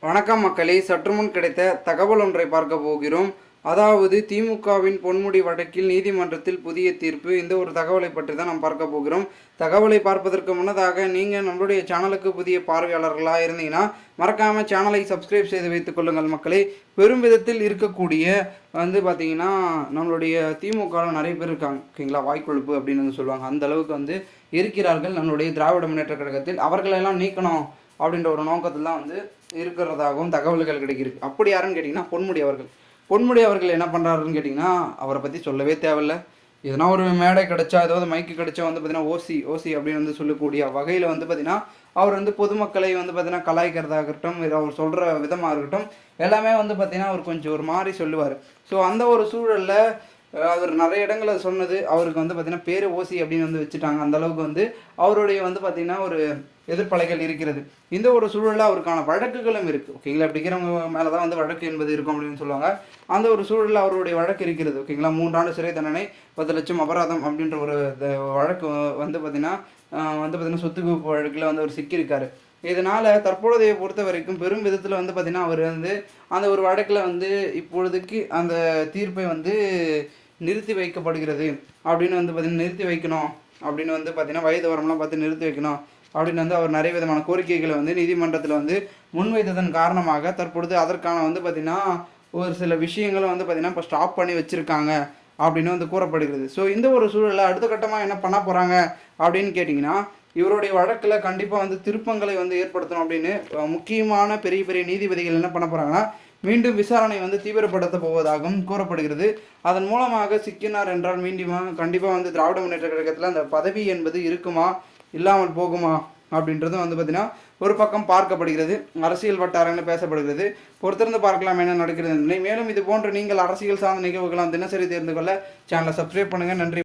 வணக்கம் மக்களே, சற்றுமுன் கிடைத்த தகவல் ஒன்றை பார்க்க போகிறோம். அதாவது திமுகவின் பொன்முடி வழக்கில் நீதிமன்றத்தில் புதிய தீர்ப்பு. இந்த ஒரு தகவலை பற்றி தான் நாம் பார்க்க போகிறோம். தகவலை பார்ப்பதற்கு முன்னதாக நீங்கள் நம்மளுடைய சேனலுக்கு புதிய பார்வையாளர்களாக இருந்தீங்கன்னா மறக்காமல் சேனலை சப்ஸ்கிரைப் செய்து வைத்துக் கொள்ளுங்கள் மக்களே. பெரும் விதத்தில் இருக்கக்கூடிய பார்த்தீங்கன்னா நம்மளுடைய திமுகவில் நிறைய பேர் இருக்காங்க, ஓகேங்களா, வாய்க்கொழுப்பு அப்படின்னு சொல்லுவாங்க. அந்த அளவுக்கு இருக்கிறார்கள் நம்மளுடைய திராவிட முன்னேற்ற கழகத்தில். அவர்களெல்லாம் நீக்கணும் அப்படின்ற ஒரு நோக்கத்தில் தான் இருக்கிறதாகவும் தகவல்கள் கிடைக்கிருக்கு. அப்படி யாருன்னு கேட்டிங்கன்னா பொன்முடி அவர்கள் என்ன பண்ணுறாருன்னு கேட்டிங்கன்னா அவரை பற்றி சொல்லவே தேவையில்லை. எதனா ஒரு மேடை கிடைச்சா, ஏதாவது மைக்கு கிடைச்சா பார்த்தீங்கன்னா ஓசி அப்படின்னு சொல்லக்கூடிய வகையில் பார்த்தீங்கன்னா அவர் பொதுமக்களை பார்த்தீங்கன்னா கலாய்க்கிறதாகட்டும், அவர் சொல்கிற விதமாக இருக்கட்டும், எல்லாமே பார்த்தீங்கன்னா அவர் கொஞ்சம் ஒரு மாதிரி சொல்லுவார். ஸோ அந்த ஒரு சூழலில் அவர் நிறைய இடங்களை சொன்னது அவருக்கு பார்த்தீங்கன்னா பேர் ஓசி அப்படின்னு வச்சுட்டாங்க. அந்தளவுக்கு அவருடைய பார்த்தீங்கன்னா ஒரு எதிர்ப்பலைகள் இருக்கிறது. இந்த ஒரு சூழலில் அவருக்கான வழக்குகளும் இருக்குது, ஓகேங்களா. அப்படிங்கிறவங்க மேலே தான் வழக்கு என்பது இருக்கும் அப்படின்னு சொல்லுவாங்க. அந்த ஒரு சூழலில் அவருடைய வழக்கு இருக்கிறது, ஓகேங்களா. 3 ஆண்டு சிறை தண்டனை, 10 லட்சம் அபராதம் அப்படின்ற ஒரு வழக்கு பார்த்தீங்கன்னா சொத்து குவிப்பு வழக்கில் அவர் சிக்கியிருக்காரு. இதனால் தற்பொழுதைய பொறுத்த வரைக்கும் பெரும் விதத்தில் பார்த்தீங்கன்னா அவர் அந்த ஒரு வழக்கில் இப்பொழுதுக்கு அந்த தீர்ப்பை நிறுத்தி வைக்கப்படுகிறது அப்படின்னு பார்த்தீங்கன்னா நிறுத்தி வைக்கணும் அப்படின்னு பார்த்தீங்கன்னா வயது வரம்லாம் பார்த்து நிறுத்தி வைக்கணும் அப்படின்னு அவர் நிறைய விதமான கோரிக்கைகளை நீதிமன்றத்தில் முன்வைத்ததன் காரணமாக தற்பொழுது அதற்கான பார்த்தீங்கன்னா ஒரு சில விஷயங்களும் பார்த்தீங்கன்னா இப்போ ஸ்டாப் பண்ணி வச்சுருக்காங்க அப்படின்னு கூறப்படுகிறது. ஸோ இந்த ஒரு சூழலில் அடுத்த கட்டமாக என்ன பண்ண போகிறாங்க அப்படின்னு கேட்டிங்கன்னா இவருடைய வழக்கில் கண்டிப்பாக திருப்பங்களை ஏற்படுத்தணும் அப்படின்னு முக்கியமான பெரிய பெரிய நீதிபதிகள் என்ன பண்ண போகிறாங்கன்னா மீண்டும் விசாரணை தீவிரப்படுத்த போவதாகவும் கூறப்படுகிறது. அதன் மூலமாக சிக்கினார் என்றால் மீண்டும் கண்டிப்பாக திராவிட முன்னேற்ற கழகத்தில் அந்த பதவி என்பது இருக்குமா இல்லாமல் போகுமா அப்படின்றது பார்த்தீங்கன்னா ஒரு பக்கம் பார்க்கப்படுகிறது. அரசியல் வட்டாரங்கள் பேசப்படுகிறது. பொறுத்திருந்து பார்க்கலாம் என்ன நடக்கிறது. மேலும் இது போன்ற நீங்கள் அரசியல் சார்ந்த நிகழ்வுகளை தினசரி தெரிந்து கொள்ள சேனலை சப்ஸ்கிரைப் பண்ணுங்கள். நன்றி.